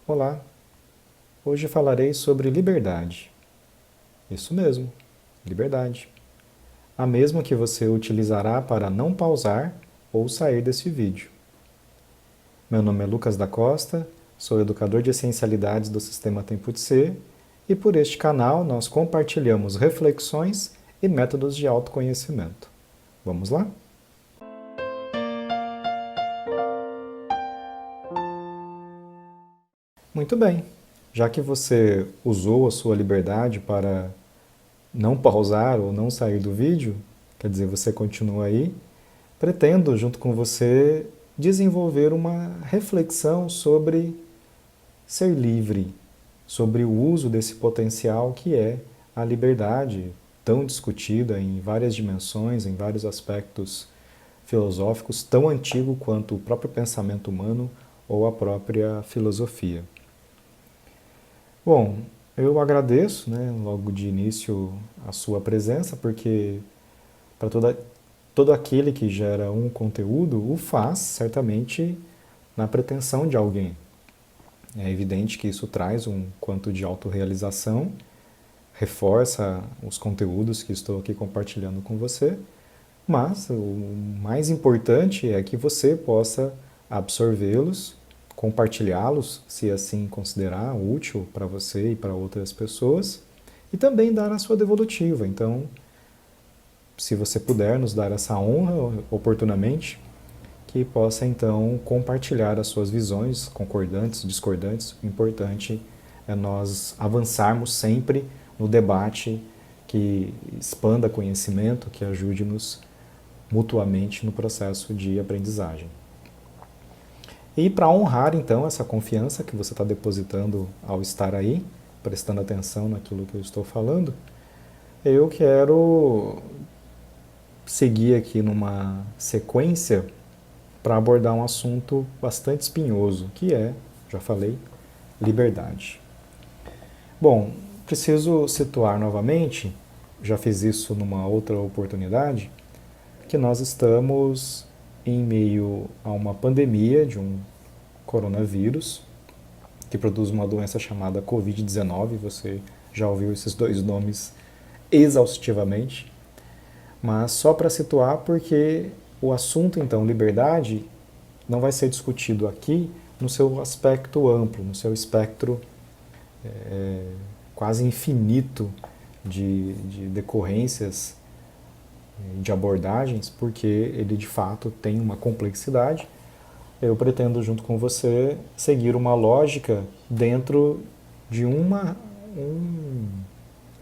Olá, hoje falarei sobre liberdade. Isso mesmo, liberdade. A mesma que você utilizará para não pausar ou sair desse vídeo. Meu nome é Lucas da Costa, sou educador de essencialidades do Sistema Tempo de Ser e por este canal nós compartilhamos reflexões e métodos de autoconhecimento. Vamos lá? Muito bem. Já que você usou a sua liberdade para não pausar ou não sair do vídeo, quer dizer, você continua aí, pretendo, junto com você, desenvolver uma reflexão sobre ser livre, sobre o uso desse potencial que é a liberdade, tão discutida em várias dimensões, em vários aspectos filosóficos, tão antigo quanto o próprio pensamento humano ou a própria filosofia. Bom, eu agradeço, logo de início a sua presença, porque para todo aquele que gera um conteúdo o faz certamente na pretensão de alguém. É evidente que isso traz um quanto de autorrealização, reforça os conteúdos que estou aqui compartilhando com você, mas o mais importante é que você possa absorvê-los, compartilhá-los, se assim considerar útil para você e para outras pessoas, e também dar a sua devolutiva. Então, se você puder nos dar essa honra oportunamente, que possa então compartilhar as suas visões, concordantes, discordantes. O importante é nós avançarmos sempre no debate que expanda conhecimento, que ajude-nos mutuamente no processo de aprendizagem. E para honrar então essa confiança que você está depositando ao estar aí, prestando atenção naquilo que eu estou falando, eu quero seguir aqui numa sequência para abordar um assunto bastante espinhoso, que é, já falei, liberdade. Bom, preciso situar novamente, já fiz isso numa outra oportunidade, que nós estamos em meio a uma pandemia de um coronavírus, que produz uma doença chamada Covid-19, você já ouviu esses dois nomes exaustivamente, mas só para situar, porque o assunto, então, liberdade, não vai ser discutido aqui no seu aspecto amplo, no seu espectro quase infinito de decorrências, de abordagens, porque ele de fato tem uma complexidade. Eu pretendo, junto com você, seguir uma lógica dentro de um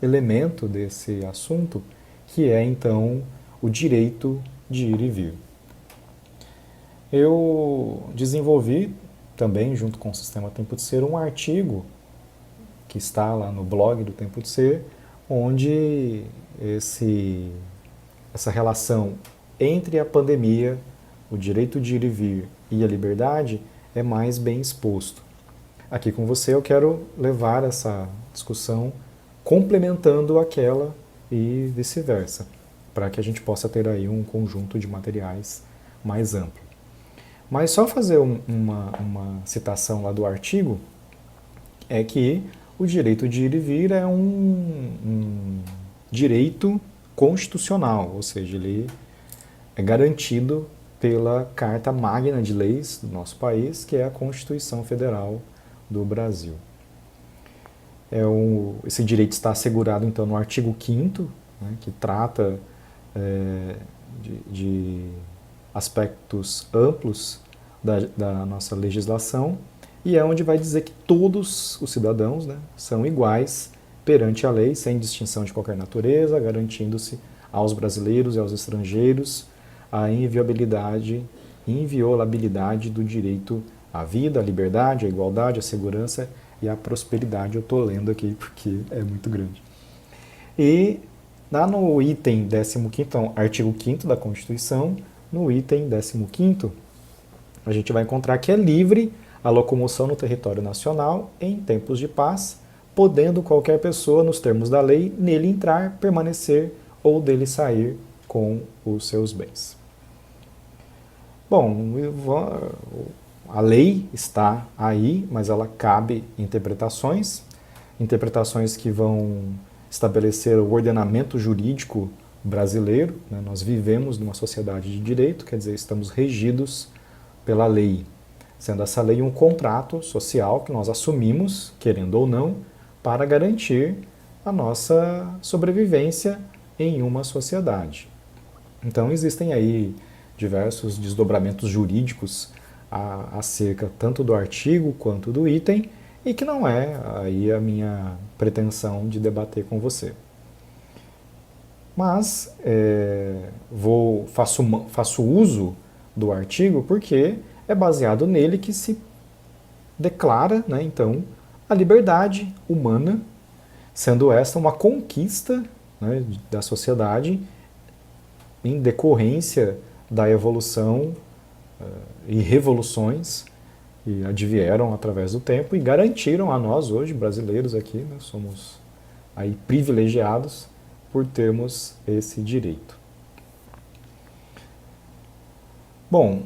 elemento desse assunto, que é então o direito de ir e vir. Eu desenvolvi também, junto com o Sistema Tempo de Ser, um artigo que está lá no blog do Tempo de Ser, onde essa relação entre a pandemia, o direito de ir e vir e a liberdade é mais bem exposto. Aqui com você eu quero levar essa discussão complementando aquela e vice-versa, para que a gente possa ter aí um conjunto de materiais mais amplo. Mas só fazer uma citação lá do artigo, é que o direito de ir e vir é um direito constitucional, ou seja, ele é garantido pela Carta Magna de Leis do nosso país, que é a Constituição Federal do Brasil. Esse direito está assegurado, então, no artigo 5º, que trata de aspectos amplos da nossa legislação, e é onde vai dizer que todos os cidadãos são iguais perante a lei, sem distinção de qualquer natureza, garantindo-se aos brasileiros e aos estrangeiros a inviolabilidade do direito à vida, à liberdade, à igualdade, à segurança e à prosperidade. Eu estou lendo aqui porque é muito grande. E lá no item 15º, então, artigo 5º da Constituição, no item 15º, a gente vai encontrar que é livre a locomoção no território nacional em tempos de paz, podendo qualquer pessoa, nos termos da lei, nele entrar, permanecer ou dele sair com os seus bens. Bom, A lei está aí, mas ela cabe interpretações, interpretações que vão estabelecer o ordenamento jurídico brasileiro, né? Nós vivemos numa sociedade de direito, quer dizer, estamos regidos pela lei, sendo essa lei um contrato social que nós assumimos, querendo ou não, para garantir a nossa sobrevivência em uma sociedade. Então existem aí diversos desdobramentos jurídicos acerca tanto do artigo quanto do item, e que não é aí a minha pretensão de debater com você. Mas faço uso do artigo porque é baseado nele que se declara, né, então, a liberdade humana, sendo esta uma conquista, né, da sociedade em decorrência da evolução e revoluções que advieram através do tempo e garantiram a nós hoje, brasileiros aqui, né, somos aí privilegiados por termos esse direito. Bom,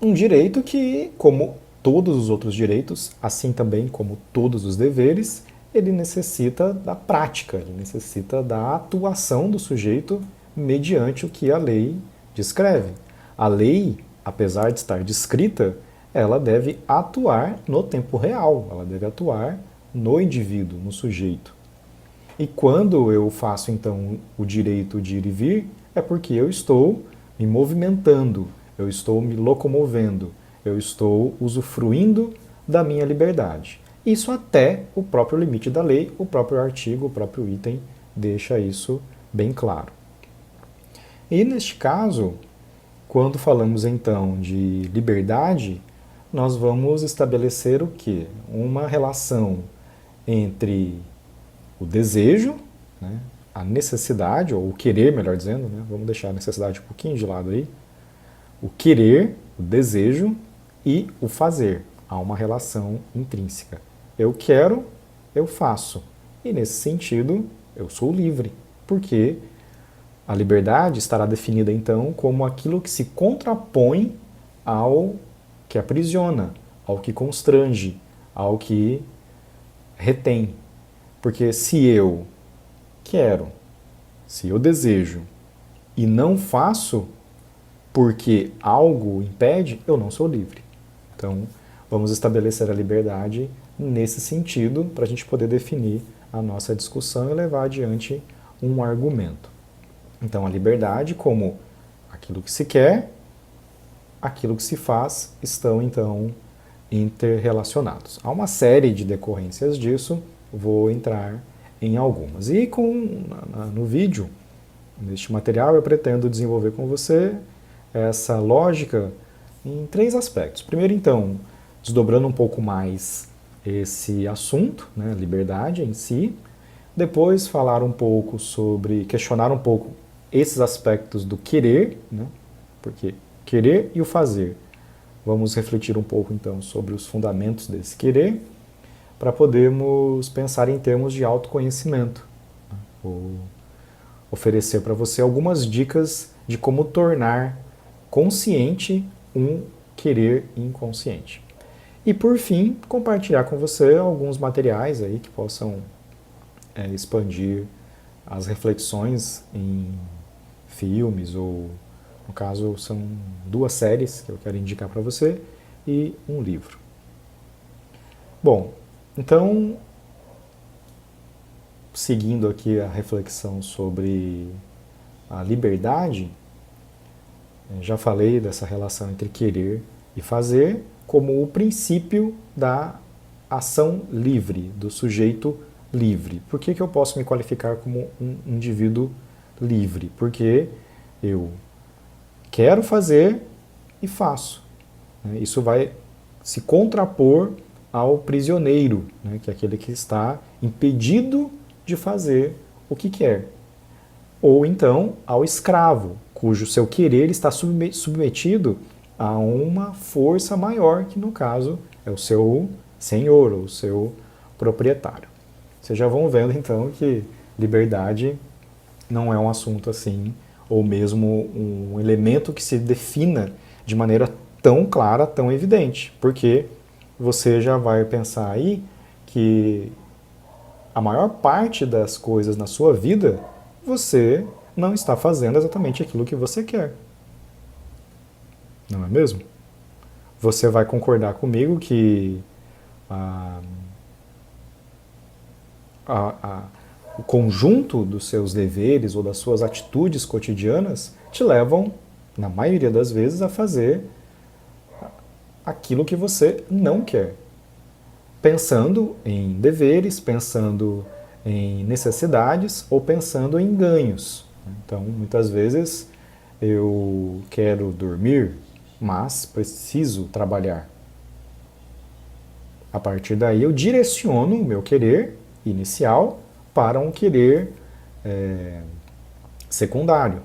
um direito que, como todos os outros direitos, assim também como todos os deveres, ele necessita da prática, ele necessita da atuação do sujeito mediante o que a lei descreve. A lei, apesar de estar descrita, ela deve atuar no tempo real, ela deve atuar no indivíduo, no sujeito. E quando eu faço, então, o direito de ir e vir, é porque eu estou me movimentando, eu estou me locomovendo, eu estou usufruindo da minha liberdade. Isso até o próprio limite da lei, o próprio artigo, o próprio item deixa isso bem claro. E neste caso, quando falamos então de liberdade, nós vamos estabelecer o quê? Uma relação entre o desejo, né, a necessidade, ou o querer, melhor dizendo, né, vamos deixar a necessidade um pouquinho de lado aí, o querer, o desejo e o fazer. Há uma relação intrínseca. Eu quero, eu faço. E nesse sentido, eu sou livre, porque a liberdade estará definida então como aquilo que se contrapõe ao que aprisiona, ao que constrange, ao que retém. Porque se eu quero, se eu desejo e não faço porque algo impede, eu não sou livre. Então, vamos estabelecer a liberdade nesse sentido para a gente poder definir a nossa discussão e levar adiante um argumento. Então, a liberdade como aquilo que se quer, aquilo que se faz, estão então interrelacionados. Há uma série de decorrências disso, vou entrar em algumas. E no vídeo, neste material, eu pretendo desenvolver com você essa lógica em 3 aspectos. Primeiro, então, desdobrando um pouco mais esse assunto, né, liberdade em si. Depois, falar um pouco sobre, questionar um pouco esses aspectos do querer, né, porque querer e o fazer. Vamos refletir um pouco, então, sobre os fundamentos desse querer, para podermos pensar em termos de autoconhecimento. Vou oferecer para você algumas dicas de como tornar consciente um querer inconsciente. E por fim, compartilhar com você alguns materiais aí que possam expandir as reflexões em filmes, ou no caso são 2 séries que eu quero indicar para você e um livro. Bom, então, seguindo aqui a reflexão sobre a liberdade, já falei dessa relação entre querer e fazer como o princípio da ação livre, do sujeito livre. Por que eu posso me qualificar como um indivíduo livre? Porque eu quero fazer e faço. Isso vai se contrapor ao prisioneiro, né, que é aquele que está impedido de fazer o que quer. Ou então ao escravo, cujo seu querer está submetido a uma força maior, que no caso é o seu senhor, ou o seu proprietário. Vocês já vão vendo então que liberdade não é um assunto assim, ou mesmo um elemento que se defina de maneira tão clara, tão evidente, porque você já vai pensar aí que a maior parte das coisas na sua vida você não está fazendo exatamente aquilo que você quer. Não é mesmo? Você vai concordar comigo que a, a, o conjunto dos seus deveres ou das suas atitudes cotidianas te levam, na maioria das vezes, a fazer aquilo que você não quer. Pensando em deveres, pensando em necessidades ou pensando em ganhos. Então, muitas vezes eu quero dormir, mas preciso trabalhar. A partir daí eu direciono o meu querer inicial para um querer secundário.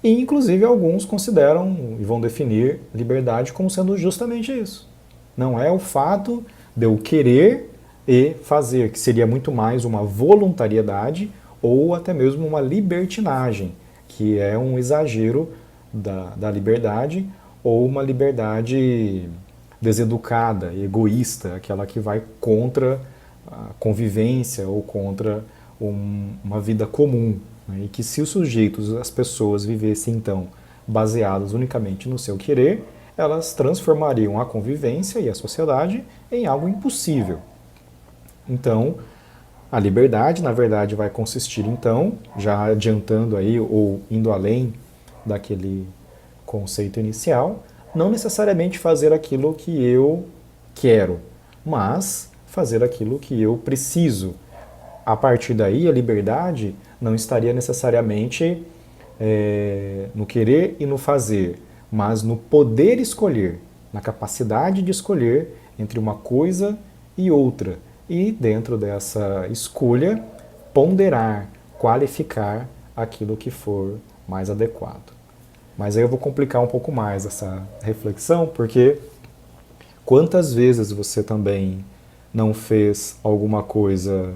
E inclusive alguns consideram e vão definir liberdade como sendo justamente isso. Não é o fato de eu querer e fazer, que seria muito mais uma voluntariedade ou até mesmo uma libertinagem, que é um exagero da liberdade ou uma liberdade deseducada, egoísta, aquela que vai contra a convivência ou contra uma vida comum. Né? E que se os sujeitos, as pessoas vivessem então baseadas unicamente no seu querer, elas transformariam a convivência e a sociedade em algo impossível. Então, a liberdade, na verdade, vai consistir então, já adiantando aí ou indo além daquele conceito inicial, não necessariamente fazer aquilo que eu quero, mas fazer aquilo que eu preciso. A partir daí, a liberdade não estaria necessariamente no querer e no fazer, mas no poder escolher, na capacidade de escolher entre uma coisa e outra. E dentro dessa escolha, ponderar, qualificar aquilo que for mais adequado. Mas aí eu vou complicar um pouco mais essa reflexão, porque quantas vezes você também não fez alguma coisa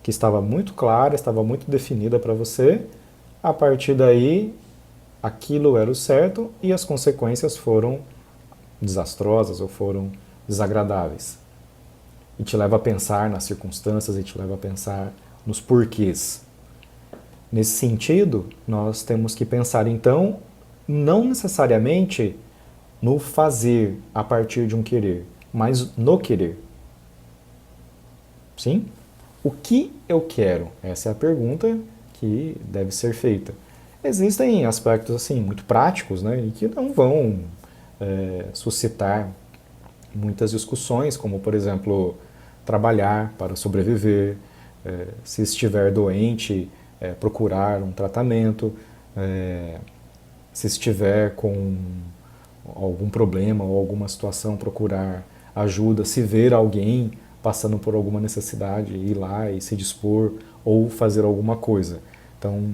que estava muito clara, estava muito definida para você, a partir daí aquilo era o certo e as consequências foram desastrosas ou foram desagradáveis. E te leva a pensar nas circunstâncias e te leva a pensar nos porquês. Nesse sentido, nós temos que pensar então não necessariamente no fazer a partir de um querer, mas no querer. Sim? O que eu quero? Essa é a pergunta que deve ser feita. Existem aspectos assim muito práticos, né, e que não vão suscitar muitas discussões, como por exemplo trabalhar para sobreviver, se estiver doente, procurar um tratamento, se estiver com algum problema ou alguma situação, procurar ajuda, se ver alguém passando por alguma necessidade, ir lá e se dispor ou fazer alguma coisa. Então,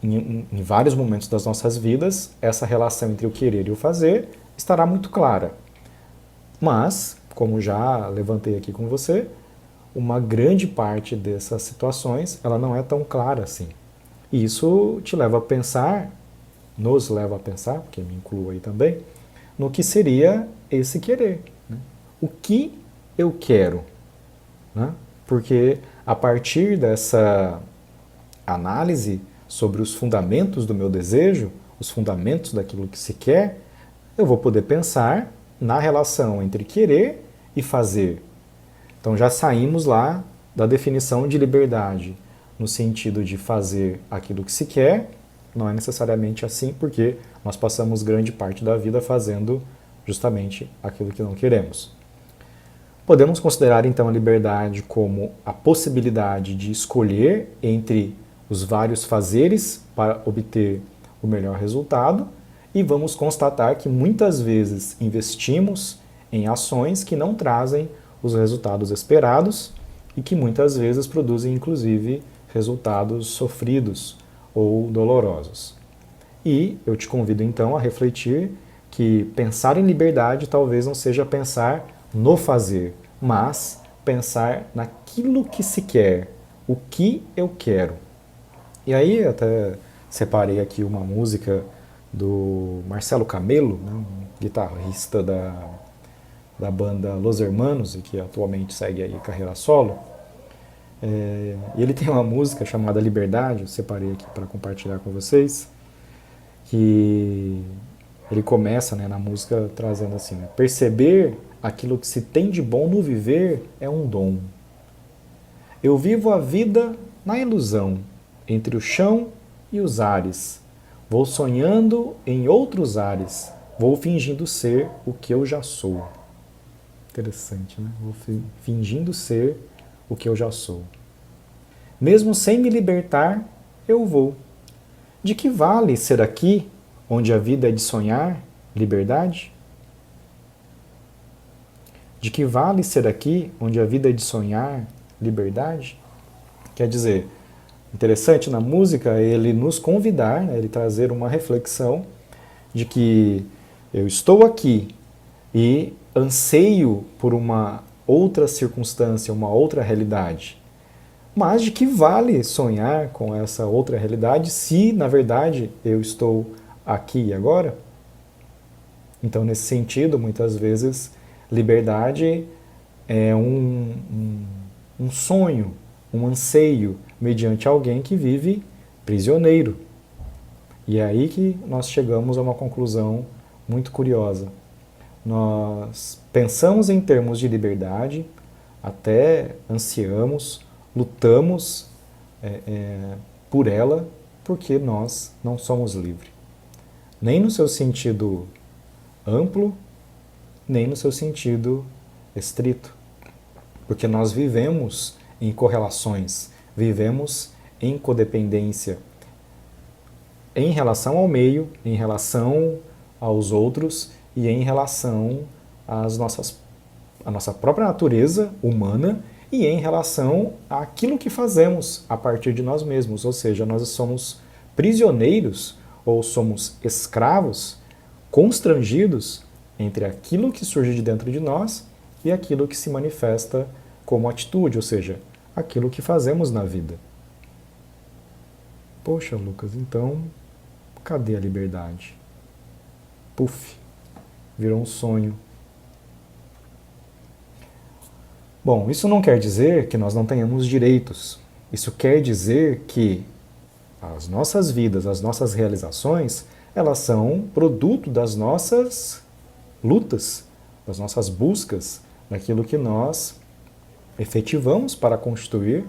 em vários momentos das nossas vidas, essa relação entre o querer e o fazer estará muito clara. Mas, como já levantei aqui com você, uma grande parte dessas situações ela não é tão clara assim. E isso te leva a pensar, nos leva a pensar, porque me incluo aí também, no que seria esse querer. Né? O que eu quero? Né? Porque a partir dessa análise sobre os fundamentos do meu desejo, os fundamentos daquilo que se quer, eu vou poder pensar na relação entre querer e fazer. Então já saímos lá da definição de liberdade, no sentido de fazer aquilo que se quer, não é necessariamente assim, porque nós passamos grande parte da vida fazendo justamente aquilo que não queremos. Podemos considerar então a liberdade como a possibilidade de escolher entre os vários fazeres para obter o melhor resultado, e vamos constatar que muitas vezes investimos em ações que não trazem os resultados esperados e que muitas vezes produzem inclusive resultados sofridos ou dolorosos. E eu te convido então a refletir que pensar em liberdade talvez não seja pensar no fazer, mas pensar naquilo que se quer, o que eu quero. E aí até separei aqui uma música do Marcelo Camelo, né, um guitarrista da banda Los Hermanos e que atualmente segue aí carreira solo. E ele tem uma música chamada Liberdade, eu separei aqui para compartilhar com vocês, que ele começa, né, na música trazendo assim, né, perceber aquilo que se tem de bom no viver é um dom. Eu vivo a vida na ilusão, entre o chão e os ares. Vou sonhando em outros ares, vou fingindo ser o que eu já sou. Interessante, né? Vou fingindo ser o que eu já sou. Mesmo sem me libertar, eu vou. De que vale ser aqui, onde a vida é de sonhar, liberdade? De que vale ser aqui, onde a vida é de sonhar, liberdade? Quer dizer, interessante na música ele nos convidar, né, ele trazer uma reflexão de que eu estou aqui e anseio por uma outra circunstância, uma outra realidade. Mas de que vale sonhar com essa outra realidade se, na verdade, eu estou aqui e agora? Então, nesse sentido, muitas vezes, liberdade é um sonho, um anseio mediante alguém que vive prisioneiro. E é aí que nós chegamos a uma conclusão muito curiosa. Nós pensamos em termos de liberdade, até ansiamos, lutamos por ela, porque nós não somos livres. Nem no seu sentido amplo, nem no seu sentido estrito. Porque nós vivemos em correlações, vivemos em codependência em relação ao meio, em relação aos outros e em relação à nossa própria natureza humana e em relação àquilo que fazemos a partir de nós mesmos. Ou seja, nós somos prisioneiros ou somos escravos, constrangidos entre aquilo que surge de dentro de nós e aquilo que se manifesta como atitude, ou seja, aquilo que fazemos na vida. Poxa, Lucas, então cadê a liberdade? Puf, virou um sonho. Bom, isso não quer dizer que nós não tenhamos direitos. Isso quer dizer que as nossas vidas, as nossas realizações, elas são produto das nossas lutas, das nossas buscas, daquilo que nós efetivamos para construir.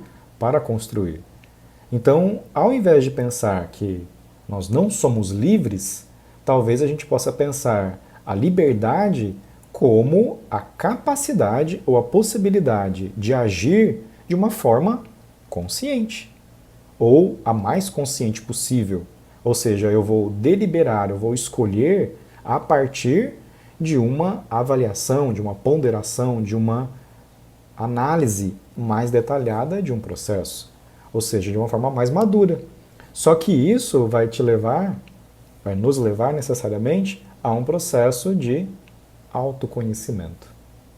Então, ao invés de pensar que nós não somos livres, talvez a gente possa pensar a liberdade como a capacidade ou a possibilidade de agir de uma forma consciente, ou a mais consciente possível. Ou seja, eu vou deliberar, eu vou escolher a partir de uma avaliação, de uma ponderação, de uma análise mais detalhada de um processo. Ou seja, de uma forma mais madura. Só que isso vai nos levar necessariamente a um processo de autoconhecimento.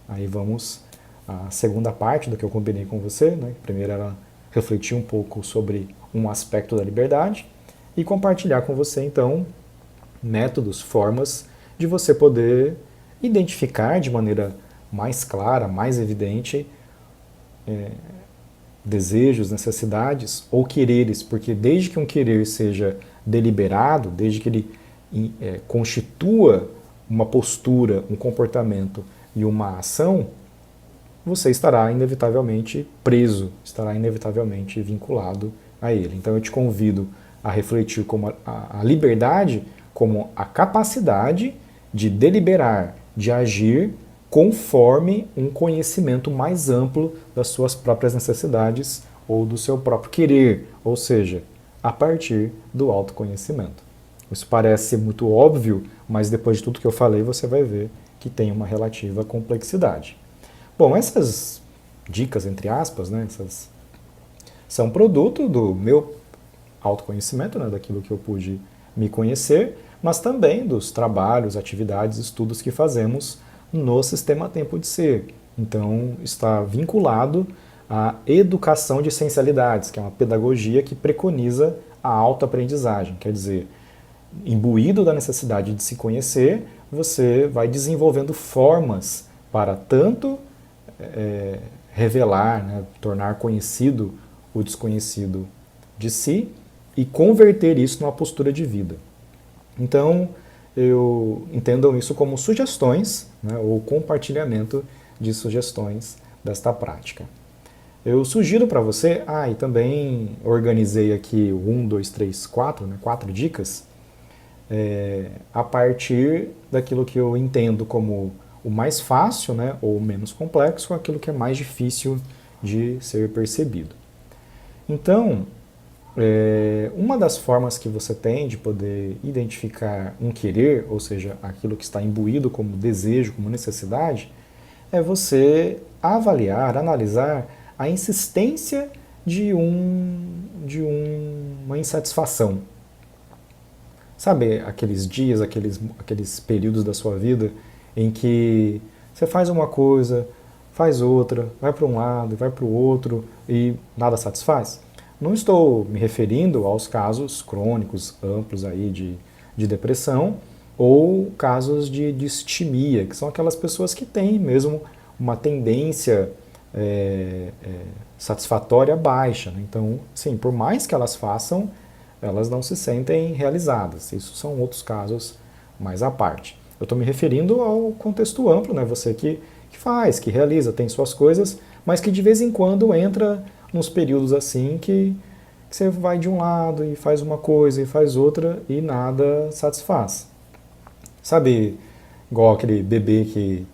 Aí vamos à segunda parte do que eu combinei com você, né? Primeiro era refletir um pouco sobre um aspecto da liberdade e compartilhar com você, então, métodos, formas de você poder identificar de maneira mais clara, mais evidente, desejos, necessidades ou quereres, porque desde que um querer seja deliberado, desde que ele constitua uma postura, um comportamento e uma ação, você estará inevitavelmente preso, estará inevitavelmente vinculado a ele. Então eu te convido a refletir como a liberdade como a capacidade de deliberar, de agir conforme um conhecimento mais amplo das suas próprias necessidades ou do seu próprio querer, ou seja, a partir do autoconhecimento. Isso parece muito óbvio, mas depois de tudo que eu falei, você vai ver que tem uma relativa complexidade. Bom, essas dicas, entre aspas, né, são produto do meu autoconhecimento, né, daquilo que eu pude me conhecer, mas também dos trabalhos, atividades, estudos que fazemos no Sistema Tempo de Ser. Então, está vinculado à educação de essencialidades, que é uma pedagogia que preconiza a autoaprendizagem. Quer dizer, imbuído da necessidade de se conhecer, você vai desenvolvendo formas para tanto revelar, né, tornar conhecido o desconhecido de si e converter isso numa postura de vida. Então, entendam isso como sugestões, né, ou compartilhamento de sugestões desta prática. Eu sugiro para você, e também organizei aqui o 1, 2, 3, 4, né, 4 dicas, a partir daquilo que eu entendo como o mais fácil, né, ou menos complexo, aquilo que é mais difícil de ser percebido. Então, uma das formas que você tem de poder identificar um querer, ou seja, aquilo que está imbuído como desejo, como necessidade, é você avaliar, analisar a insistência de uma insatisfação. Sabe aqueles dias, aqueles períodos da sua vida em que você faz uma coisa, faz outra, vai para um lado, vai para o outro e nada satisfaz? Não estou me referindo aos casos crônicos, amplos aí de depressão ou casos de distimia, que são aquelas pessoas que têm mesmo uma tendência satisfatória baixa. Né? Então, sim, por mais que elas façam, elas não se sentem realizadas. Isso são outros casos mais à parte. Eu estou me referindo ao contexto amplo, né? Você que faz, que realiza, tem suas coisas, mas que de vez em quando entra nos períodos assim que você vai de um lado e faz uma coisa e faz outra e nada satisfaz. Sabe, igual aquele bebê que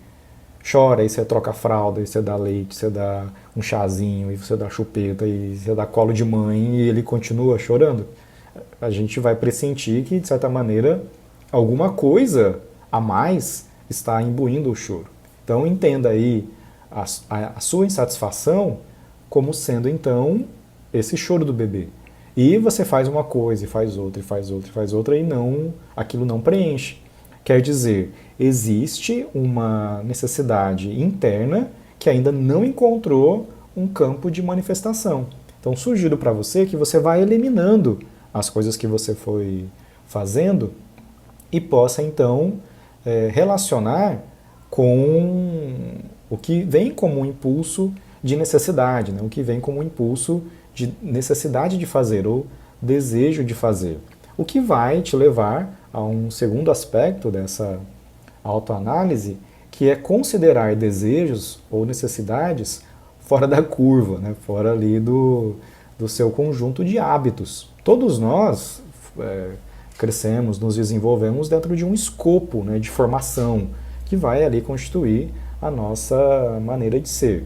chora e você troca a fralda, e você dá leite, você dá um chazinho, e você dá chupeta, e você dá colo de mãe e ele continua chorando? A gente vai pressentir que, de certa maneira, alguma coisa a mais está imbuindo o choro. Então entenda aí a sua insatisfação como sendo, então, esse choro do bebê. E você faz uma coisa, e faz outra, e faz outra, e faz outra, e aquilo não preenche. Quer dizer, existe uma necessidade interna que ainda não encontrou um campo de manifestação. Então, sugiro para você que você vá eliminando as coisas que você foi fazendo e possa, então, relacionar com o que vem como um impulso de necessidade, né? O que vem como um impulso de necessidade de fazer ou desejo de fazer. O que vai te levar a um segundo aspecto dessa autoanálise, que é considerar desejos ou necessidades fora da curva, né? Fora ali do seu conjunto de hábitos. Todos nós crescemos, nos desenvolvemos dentro de um escopo, né, de formação que vai ali constituir a nossa maneira de ser.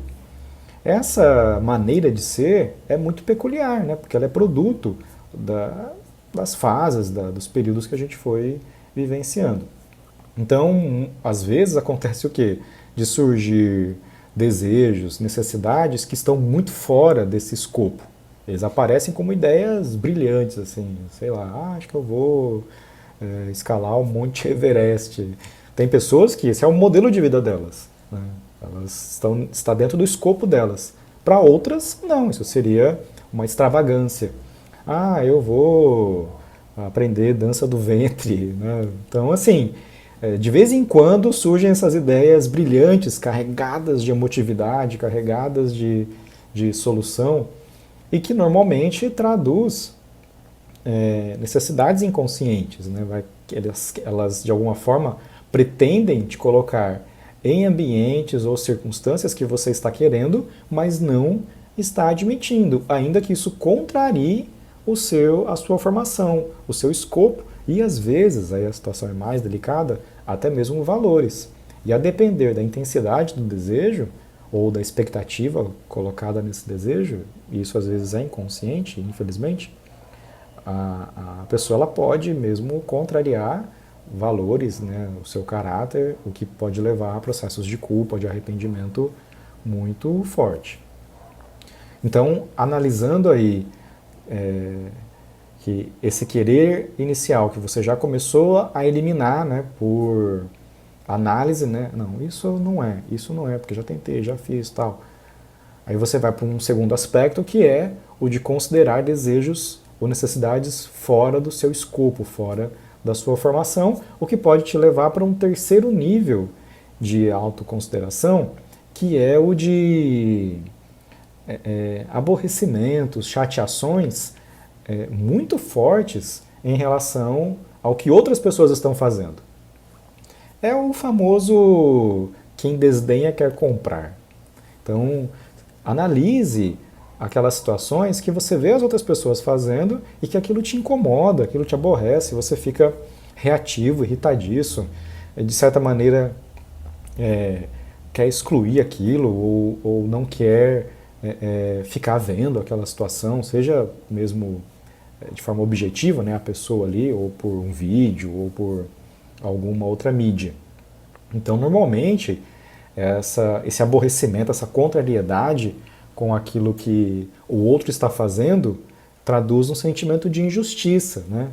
Essa maneira de ser é muito peculiar, né, porque ela é produto das fases, dos períodos que a gente foi vivenciando. Então, às vezes acontece o quê? De surgir desejos, necessidades que estão muito fora desse escopo. Eles aparecem como ideias brilhantes, assim, sei lá, acho que eu vou escalar o Monte Everest. Tem pessoas que esse é o modelo de vida delas, né? Está dentro do escopo delas. Para outras, não, isso seria uma extravagância. Eu vou aprender dança do ventre, né? Então, assim, de vez em quando surgem essas ideias brilhantes, carregadas de emotividade, carregadas de solução, e que normalmente traduz necessidades inconscientes, né? Elas, de alguma forma, pretendem te colocar em ambientes ou circunstâncias que você está querendo, mas não está admitindo, ainda que isso contrarie a sua formação, o seu escopo, e às vezes, aí a situação é mais delicada, até mesmo valores. E a depender da intensidade do desejo, ou da expectativa colocada nesse desejo, e isso às vezes é inconsciente, infelizmente, a pessoa ela pode mesmo contrariar valores, né, o seu caráter, o que pode levar a processos de culpa, de arrependimento muito forte. Então, analisando aí que esse querer inicial que você já começou a eliminar, né, por análise, né, não, isso não é, porque já tentei, já fiz, tal. Aí você vai para um segundo aspecto, que é o de considerar desejos ou necessidades fora do seu escopo, fora da sua formação, o que pode te levar para um terceiro nível de autoconsideração, que é o de aborrecimentos, chateações muito fortes em relação ao que outras pessoas estão fazendo. É o famoso quem desdenha quer comprar. Então, analise aquelas situações que você vê as outras pessoas fazendo e que aquilo te incomoda, aquilo te aborrece, você fica reativo, irritadiço, de certa maneira quer excluir aquilo ou não quer ficar vendo aquela situação, seja mesmo de forma objetiva, né, a pessoa ali, ou por um vídeo, ou por alguma outra mídia. Então, normalmente, esse aborrecimento, essa contrariedade com aquilo que o outro está fazendo, traduz um sentimento de injustiça, né?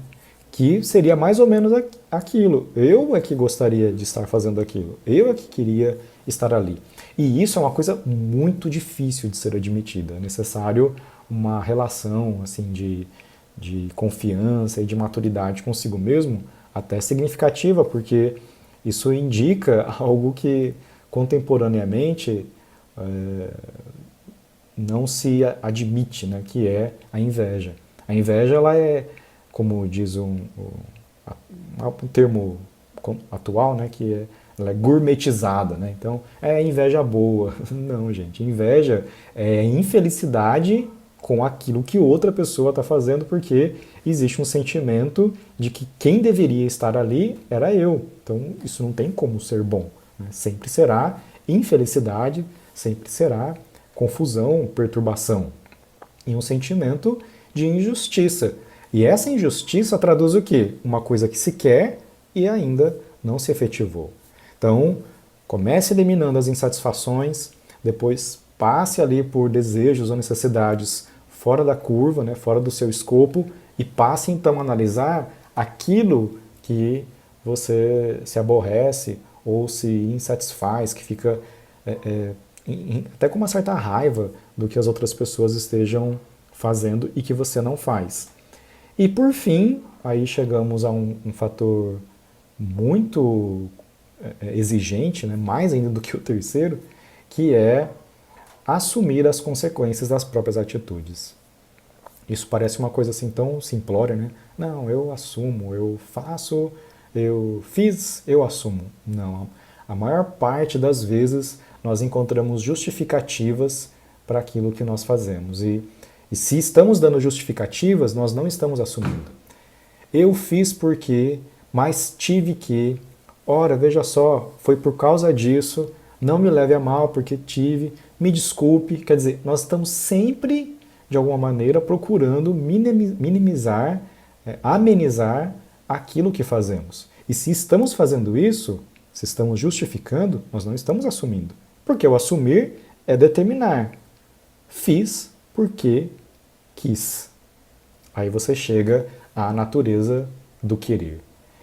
Que seria mais ou menos aquilo. Eu é que gostaria de estar fazendo aquilo. Eu é que queria estar ali. E isso é uma coisa muito difícil de ser admitida. É necessário uma relação assim de confiança e de maturidade consigo mesmo, até significativa, porque isso indica algo que contemporaneamente não se admite, né, que é a inveja. A inveja, ela é, como diz um termo atual, né, que ela é gourmetizada, né? Então, é inveja boa. Não, gente. Inveja é infelicidade com aquilo que outra pessoa está fazendo, porque existe um sentimento de que quem deveria estar ali era eu. Então, isso não tem como ser bom, né? Sempre será infelicidade, sempre será confusão, perturbação e um sentimento de injustiça. E essa injustiça traduz o quê? Uma coisa que se quer e ainda não se efetivou. Então, comece eliminando as insatisfações, depois passe ali por desejos ou necessidades fora da curva, né, fora do seu escopo, e passe então a analisar aquilo que você se aborrece ou se insatisfaz, que fica até com uma certa raiva do que as outras pessoas estejam fazendo e que você não faz. E por fim, aí chegamos a um fator muito exigente, né, mais ainda do que o terceiro, que é assumir as consequências das próprias atitudes. Isso parece uma coisa assim tão simplória, né? Não, eu assumo, eu faço, eu fiz, eu assumo. Não, a maior parte das vezes nós encontramos justificativas para aquilo que nós fazemos. E se estamos dando justificativas, nós não estamos assumindo. Eu fiz porque, mas tive que. Ora, veja só, foi por causa disso, não me leve a mal porque tive, me desculpe. Quer dizer, nós estamos sempre, de alguma maneira, procurando minimizar, amenizar aquilo que fazemos. E se estamos fazendo isso, se estamos justificando, nós não estamos assumindo. Porque o assumir é determinar. Fiz porque quis. Aí você chega à natureza do querer.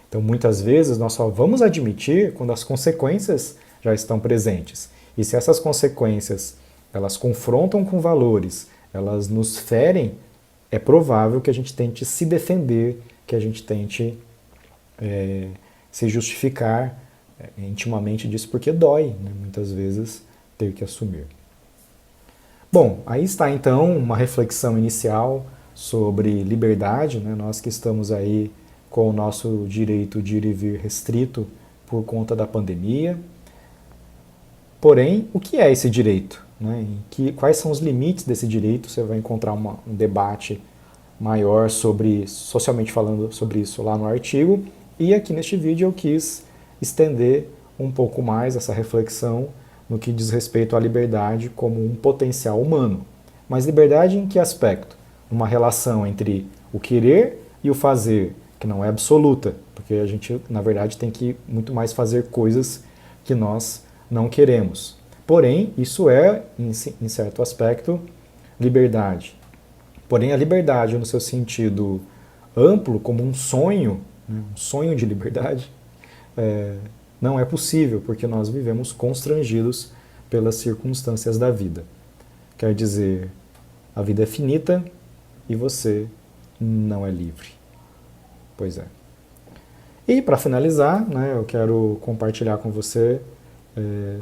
Então, muitas vezes, nós só vamos admitir quando as consequências já estão presentes. E se essas consequências, elas confrontam com valores, elas nos ferem, é provável que a gente tente se defender, que a gente tente se justificar intimamente disso, porque dói, né, muitas vezes, ter que assumir. Bom, aí está então uma reflexão inicial sobre liberdade, né, nós que estamos aí com o nosso direito de ir e vir restrito por conta da pandemia. Porém, o que é esse direito? Né? Quais são os limites desse direito? Você vai encontrar um debate maior socialmente falando sobre isso lá no artigo. E aqui neste vídeo eu quis estender um pouco mais essa reflexão no que diz respeito à liberdade como um potencial humano. Mas liberdade em que aspecto? Uma relação entre o querer e o fazer, que não é absoluta, porque a gente, na verdade, tem que muito mais fazer coisas que nós não queremos. Porém, isso é, em certo aspecto, liberdade. Porém, a liberdade, no seu sentido amplo, como um sonho, né, um sonho de liberdade, não é possível, porque nós vivemos constrangidos pelas circunstâncias da vida. Quer dizer, a vida é finita e você não é livre. Pois é. E para finalizar, né, eu quero compartilhar com você,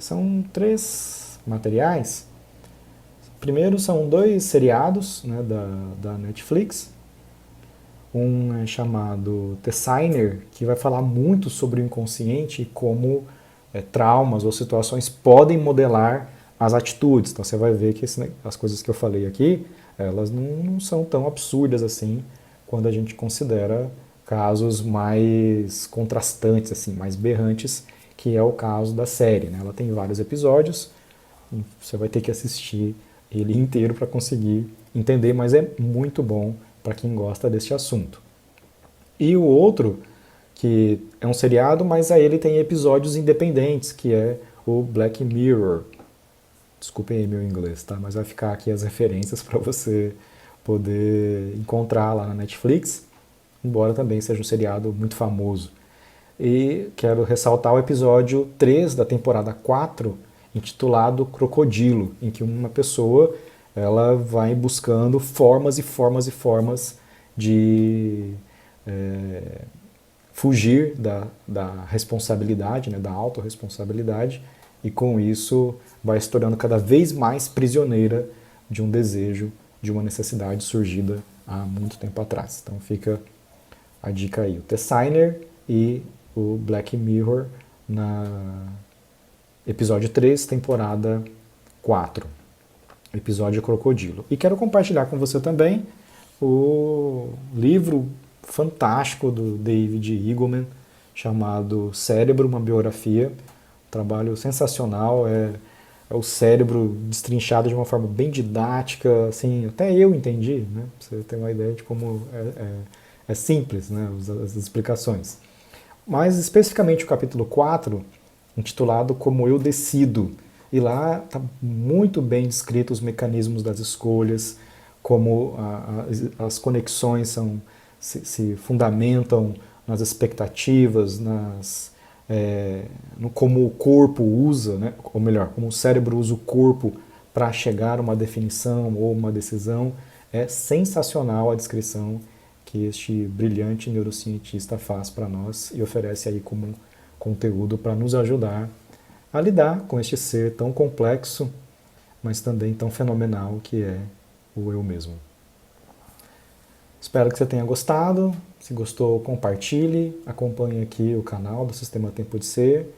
são 3 materiais. Primeiro são 2 seriados, né, da Netflix. Um é chamado The Signer, que vai falar muito sobre o inconsciente e como traumas ou situações podem modelar as atitudes. Então você vai ver que as coisas que eu falei aqui, elas não são tão absurdas assim quando a gente considera casos mais contrastantes, assim, mais berrantes, que é o caso da série, né? Ela tem vários episódios, você vai ter que assistir ele inteiro para conseguir entender, mas é muito bom para quem gosta deste assunto. E o outro, que é um seriado, mas aí ele tem episódios independentes, que é o Black Mirror. Desculpem aí meu inglês, tá? Mas vai ficar aqui as referências para você poder encontrar lá na Netflix, embora também seja um seriado muito famoso. E quero ressaltar o episódio 3 da temporada 4, intitulado Crocodilo, em que uma pessoa ela vai buscando formas e formas e formas de fugir da responsabilidade, né, da autorresponsabilidade, e com isso vai se tornando cada vez mais prisioneira de um desejo, de uma necessidade surgida há muito tempo atrás. Então fica a dica aí, o The Signer e o Black Mirror na episódio 3, temporada 4, episódio Crocodilo. E quero compartilhar com você também o livro fantástico do David Eagleman, chamado Cérebro, uma biografia. Um trabalho sensacional, é o cérebro destrinchado de uma forma bem didática, assim, até eu entendi, né? Pra você ter uma ideia de como é simples, né? As explicações. Mas especificamente o capítulo 4, intitulado Como Eu Decido. E lá está muito bem descrito os mecanismos das escolhas, como as conexões se fundamentam nas expectativas, no como o corpo usa, né? Ou melhor, como o cérebro usa o corpo para chegar a uma definição ou uma decisão. É sensacional a descrição que este brilhante neurocientista faz para nós e oferece aí como conteúdo para nos ajudar a lidar com este ser tão complexo, mas também tão fenomenal que é o eu mesmo. Espero que você tenha gostado. Se gostou, compartilhe, acompanhe aqui o canal do Sistema Tempo de Ser.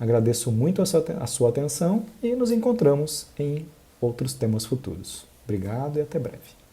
Agradeço muito a sua atenção e nos encontramos em outros temas futuros. Obrigado e até breve.